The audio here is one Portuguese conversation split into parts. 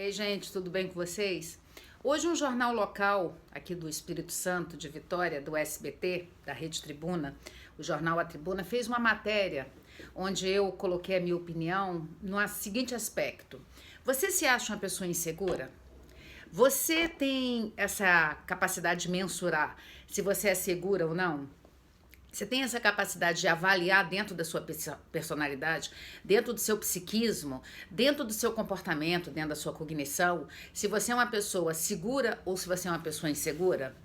aí, gente, tudo bem com vocês? Hoje um jornal local aqui do Espírito Santo, de Vitória, do SBT, da Rede Tribuna, o jornal A Tribuna, fez uma matéria onde eu coloquei a minha opinião no seguinte aspecto. Você se acha uma pessoa insegura? Você tem essa capacidade de mensurar se você é segura ou não? Você tem essa capacidade de avaliar dentro da sua personalidade, dentro do seu psiquismo, dentro do seu comportamento, dentro da sua cognição, se você é uma pessoa segura ou se você é uma pessoa insegura?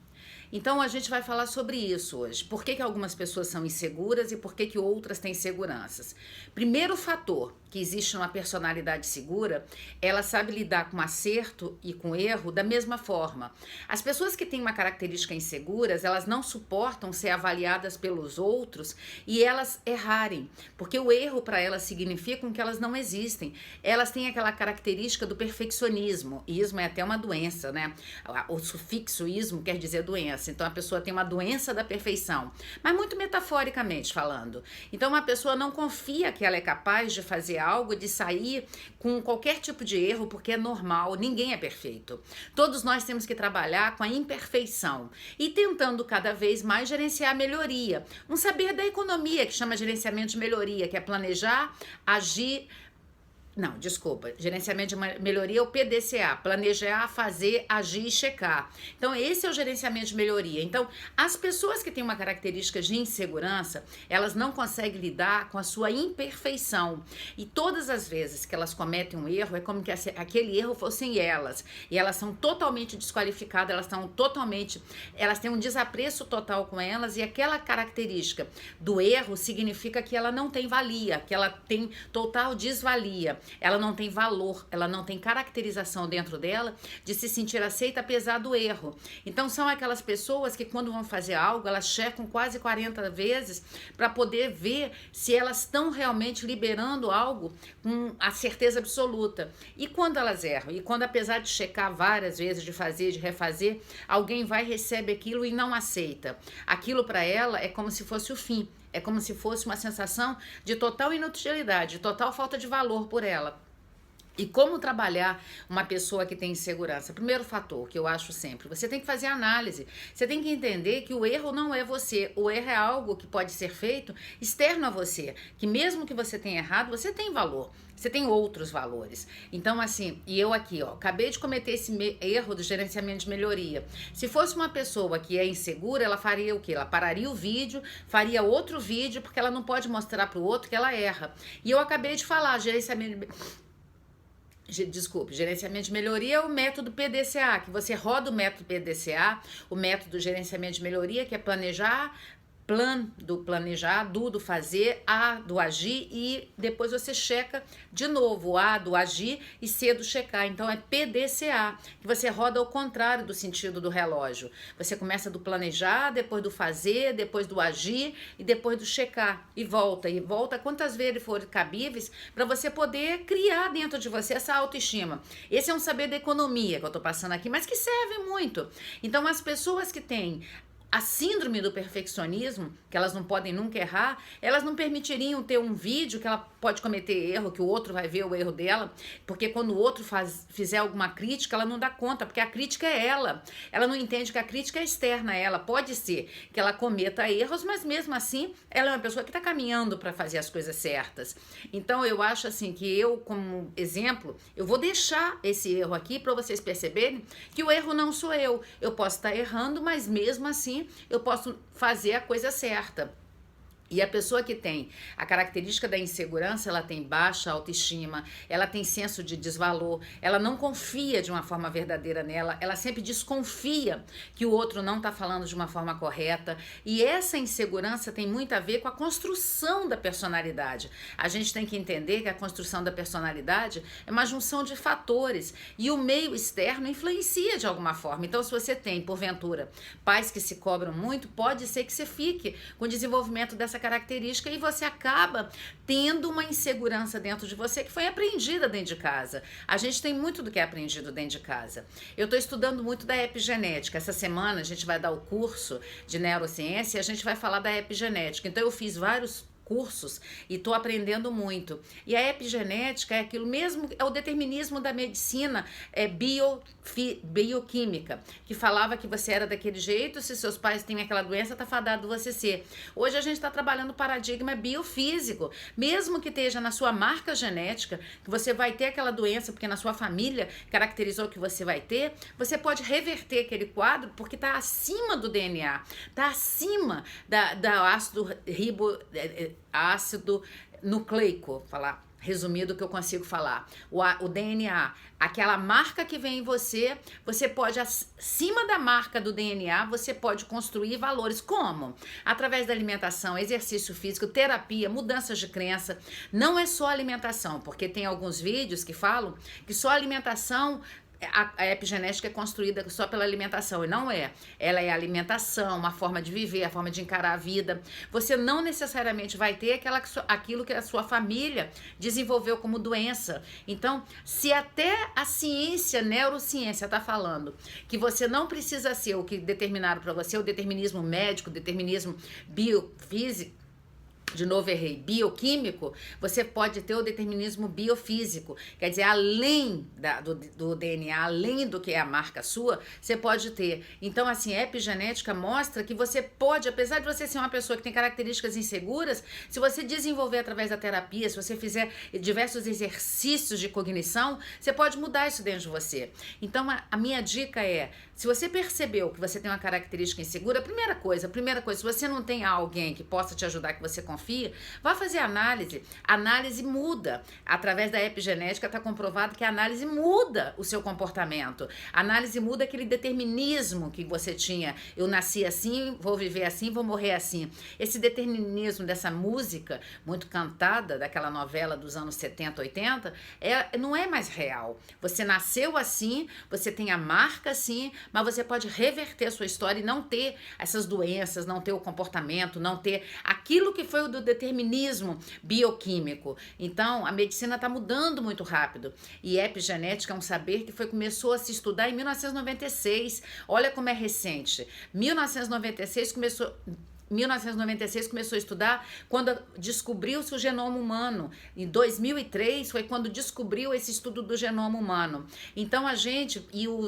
Então a gente vai falar sobre isso hoje. Por que algumas pessoas são inseguras e por que outras têm inseguranças? Primeiro fator que existe numa personalidade segura, ela sabe lidar com acerto e com erro da mesma forma. As pessoas que têm uma característica inseguras, elas não suportam ser avaliadas pelos outros e elas errarem, porque o erro para elas significa que elas não existem. Elas têm aquela característica do perfeccionismo. Ismo é até uma doença, né? O sufixo ismo quer dizer doença. Então a pessoa tem uma doença da perfeição, mas muito metaforicamente falando. Então uma pessoa não confia que ela é capaz de fazer algo, de sair com qualquer tipo de erro, porque é normal, ninguém é perfeito. Todos nós temos que trabalhar com a imperfeição e tentando cada vez mais gerenciar a melhoria. Um saber da economia que chama gerenciamento de melhoria, que é planejar, agir. Não, desculpa, gerenciamento de melhoria é o PDCA, planejar, fazer, agir e checar. Então esse é o gerenciamento de melhoria. Então as pessoas que têm uma característica de insegurança, elas não conseguem lidar com a sua imperfeição. E todas as vezes que elas cometem um erro, é como que aquele erro fossem elas. E elas são totalmente desqualificadas, elas têm um desapreço total com elas e aquela característica do erro significa que ela não tem valia, que ela tem total desvalia. Ela não tem valor, ela não tem caracterização dentro dela de se sentir aceita apesar do erro. Então são aquelas pessoas que quando vão fazer algo, elas checam quase 40 vezes para poder ver se elas estão realmente liberando algo com a certeza absoluta. E quando elas erram, e quando apesar de checar várias vezes, de fazer, de refazer, alguém vai, recebe aquilo e não aceita. Aquilo para ela é como se fosse o fim. É como se fosse uma sensação de total inutilidade, de total falta de valor por ela. E como trabalhar uma pessoa que tem insegurança? Primeiro fator que eu acho sempre, você tem que fazer análise. Você tem que entender que o erro não é você. O erro é algo que pode ser feito externo a você. Que mesmo que você tenha errado, você tem valor. Você tem outros valores. Então, assim, e eu aqui, ó, acabei de cometer esse erro do gerenciamento de melhoria. Se fosse uma pessoa que é insegura, ela faria o quê? Ela pararia o vídeo, faria outro vídeo, porque ela não pode mostrar para o outro que ela erra. E eu acabei de falar, gerenciamento de melhoria é o método PDCA, que você roda o método PDCA, o método de gerenciamento de melhoria, que é planejar, do planejar, do fazer, A do agir e depois você checa de novo, A do agir e C do checar. Então é PDCA, que você roda ao contrário do sentido do relógio. Você começa do planejar, depois do fazer, depois do agir e depois do checar. E volta quantas vezes forem cabíveis para você poder criar dentro de você essa autoestima. Esse é um saber da economia que eu tô passando aqui, mas que serve muito. Então as pessoas que têm a síndrome do perfeccionismo, que elas não podem nunca errar, elas não permitiriam ter um vídeo que ela pode cometer erro, que o outro vai ver o erro dela, porque quando o outro fizer alguma crítica, ela não dá conta, porque a crítica é ela. Ela não entende que a crítica é externa a ela. Pode ser que ela cometa erros, mas mesmo assim, ela é uma pessoa que está caminhando para fazer as coisas certas. Então, eu acho assim que eu, como exemplo, eu vou deixar esse erro aqui para vocês perceberem que o erro não sou eu. Eu posso estar errando, mas mesmo assim, eu posso fazer a coisa certa. E a pessoa que tem a característica da insegurança, ela tem baixa autoestima, ela tem senso de desvalor, ela não confia de uma forma verdadeira nela, ela sempre desconfia que o outro não está falando de uma forma correta. E essa insegurança tem muito a ver com a construção da personalidade. A gente tem que entender que a construção da personalidade é uma junção de fatores e o meio externo influencia de alguma forma. Então, se você tem, porventura, pais que se cobram muito, pode ser que você fique com o desenvolvimento dessa característica e você acaba tendo uma insegurança dentro de você que foi aprendida dentro de casa. A gente tem muito do que é aprendido dentro de casa. Eu estou estudando muito da epigenética. Essa semana a gente vai dar o curso de neurociência e a gente vai falar da epigenética. Então eu fiz vários cursos e estou aprendendo muito. E a epigenética é aquilo mesmo, é o determinismo da medicina bioquímica, que falava que você era daquele jeito, se seus pais têm aquela doença, tá fadado você ser. Hoje a gente está trabalhando o paradigma biofísico, mesmo que esteja na sua marca genética, que você vai ter aquela doença, porque na sua família caracterizou que você vai ter, você pode reverter aquele quadro porque está acima do DNA, está acima da ácido nucleico, falar resumido o que eu consigo falar. O DNA, aquela marca que vem em você, você pode, acima da marca do DNA, você pode construir valores. Como? Através da alimentação, exercício físico, terapia, mudanças de crença. Não é só alimentação, porque tem alguns vídeos que falam que só alimentação. A epigenética é construída só pela alimentação, e não é. Ela é a alimentação, uma forma de viver, a forma de encarar a vida. Você não necessariamente vai ter aquilo que a sua família desenvolveu como doença. Então, se até a ciência, neurociência, está falando que você não precisa ser o que determinaram para você, o determinismo médico, o determinismo biofísico, de novo errei, bioquímico, você pode ter o determinismo biofísico, quer dizer, além do DNA, além do que é a marca sua, você pode ter. Então, assim, a epigenética mostra que você pode, apesar de você ser uma pessoa que tem características inseguras, se você desenvolver através da terapia, se você fizer diversos exercícios de cognição, você pode mudar isso dentro de você. Então, a minha dica é, se você percebeu que você tem uma característica insegura, primeira coisa, se você não tem alguém que possa te ajudar, que você confia, vá fazer análise. Análise muda. Através da epigenética está comprovado que a análise muda o seu comportamento. A análise muda aquele determinismo que você tinha. Eu nasci assim, vou viver assim, vou morrer assim. Esse determinismo dessa música muito cantada, daquela novela dos anos 70, 80, não é mais real. Você nasceu assim, você tem a marca assim, mas você pode reverter a sua história e não ter essas doenças, não ter o comportamento, não ter aquilo que foi o do determinismo bioquímico. Então, a medicina está mudando muito rápido. E epigenética é um saber que começou a se estudar em 1996. Olha como é recente. 1996 começou a estudar quando descobriu-se o genoma humano. Em 2003 foi quando descobriu esse estudo do genoma humano. Então o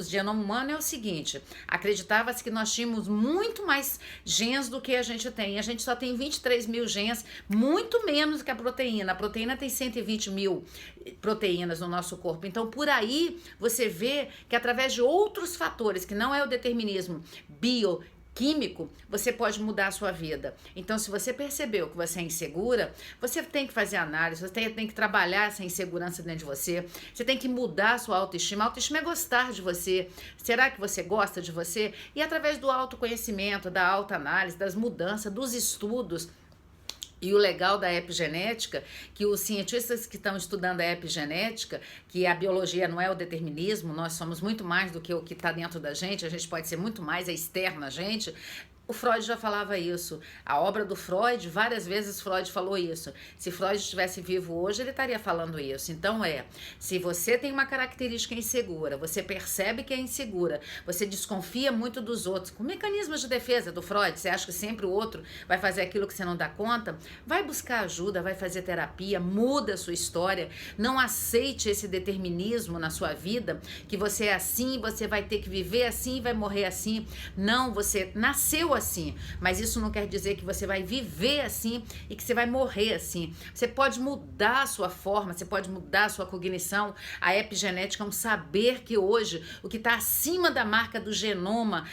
genoma humano é o seguinte, acreditava-se que nós tínhamos muito mais genes do que a gente tem. A gente só tem 23 mil genes, muito menos que a proteína. A proteína tem 120 mil proteínas no nosso corpo. Então, por aí, você vê que através de outros fatores, que não é o determinismo bioquímico, você pode mudar a sua vida. Então, se você percebeu que você é insegura, você tem que fazer análise, você tem que trabalhar essa insegurança dentro de você, você tem que mudar a sua autoestima. A autoestima é gostar de você. Será que você gosta de você? E através do autoconhecimento, da autoanálise, das mudanças, dos estudos. E o legal da epigenética, que os cientistas que estão estudando a epigenética, que a biologia não é o determinismo, nós somos muito mais do que o que está dentro da gente, a gente pode ser muito mais, é externo a gente. O Freud já falava isso. A obra do Freud, várias vezes Freud falou isso. Se Freud estivesse vivo hoje, ele estaria falando isso. Então se você tem uma característica insegura, você percebe que é insegura, você desconfia muito dos outros, com mecanismos de defesa do Freud, você acha que sempre o outro vai fazer aquilo que você não dá conta, vai buscar ajuda, vai fazer terapia, muda a sua história, não aceite esse determinismo na sua vida, que você é assim, você vai ter que viver assim e vai morrer assim. Não, você nasceu assim, mas isso não quer dizer que você vai viver assim e que você vai morrer assim. Você pode mudar a sua forma, você pode mudar a sua cognição. A epigenética é um saber que hoje, o que está acima da marca do genoma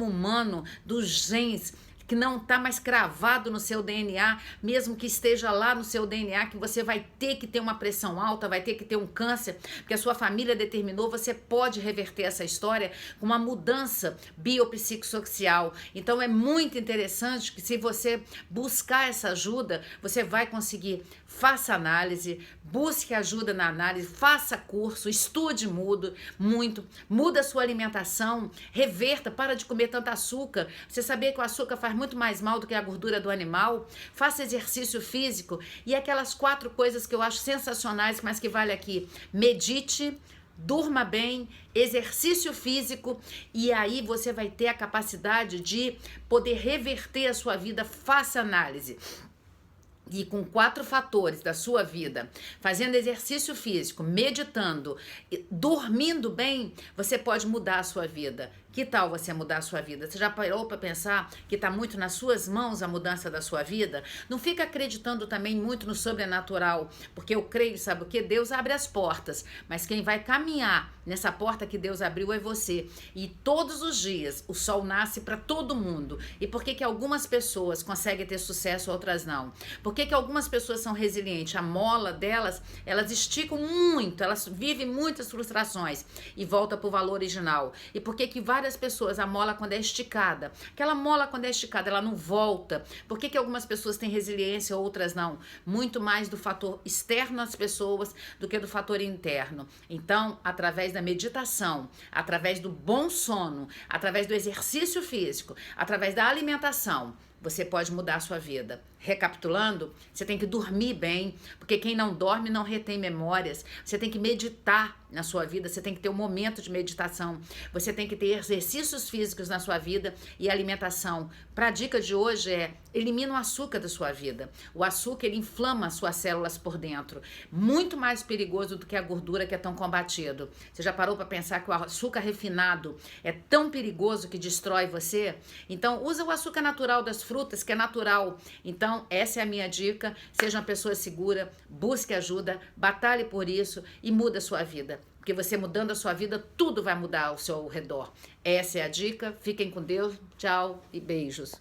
humano, dos genes, que não está mais cravado no seu DNA, mesmo que esteja lá no seu DNA, que você vai ter que ter uma pressão alta, vai ter que ter um câncer, porque a sua família determinou, você pode reverter essa história com uma mudança biopsicossocial. Então é muito interessante que, se você buscar essa ajuda, você vai conseguir. Faça análise, busque ajuda na análise, faça curso, estude muito, muda a sua alimentação, reverta, para de comer tanto açúcar. Você sabia que o açúcar faz muito mais mal do que a gordura do animal? Faça exercício físico e aquelas 4 coisas que eu acho sensacionais, mas que vale aqui: medite, durma bem, exercício físico, e aí você vai ter a capacidade de poder reverter a sua vida. Faça análise. e com 4 fatores da sua vida, fazendo exercício físico, meditando, dormindo bem, você pode mudar a sua vida. Que tal você mudar a sua vida? Você já parou para pensar que está muito nas suas mãos a mudança da sua vida? Não fica acreditando também muito no sobrenatural, porque eu creio, sabe o que? Deus abre as portas, mas quem vai caminhar nessa porta que Deus abriu é você. E todos os dias o sol nasce para todo mundo. E por que que algumas pessoas conseguem ter sucesso, outras não? Por que que algumas pessoas são resilientes? A mola delas, elas esticam muito, elas vivem muitas frustrações e volta para o valor original. E por que que várias pessoas, a mola quando é esticada, aquela mola quando é esticada, ela não volta? Por que que algumas pessoas têm resiliência, outras não? Muito mais do fator externo às pessoas do que do fator interno. Então, através da meditação, através do bom sono, através do exercício físico, através da alimentação, você pode mudar a sua vida. Recapitulando, você tem que dormir bem, porque quem não dorme não retém memórias. Você tem que meditar na sua vida, você tem que ter um momento de meditação. Você tem que ter exercícios físicos na sua vida e alimentação. Para a dica de hoje é: elimina o açúcar da sua vida. O açúcar, ele inflama as suas células por dentro. Muito mais perigoso do que a gordura que é tão combatido. Você já parou para pensar que o açúcar refinado é tão perigoso que destrói você? Então, usa o açúcar natural das frutas, que é natural. Então, essa é a minha dica. Seja uma pessoa segura, busque ajuda, batalhe por isso e muda a sua vida. Porque você mudando a sua vida, tudo vai mudar ao seu redor. Essa é a dica. Fiquem com Deus. Tchau e beijos.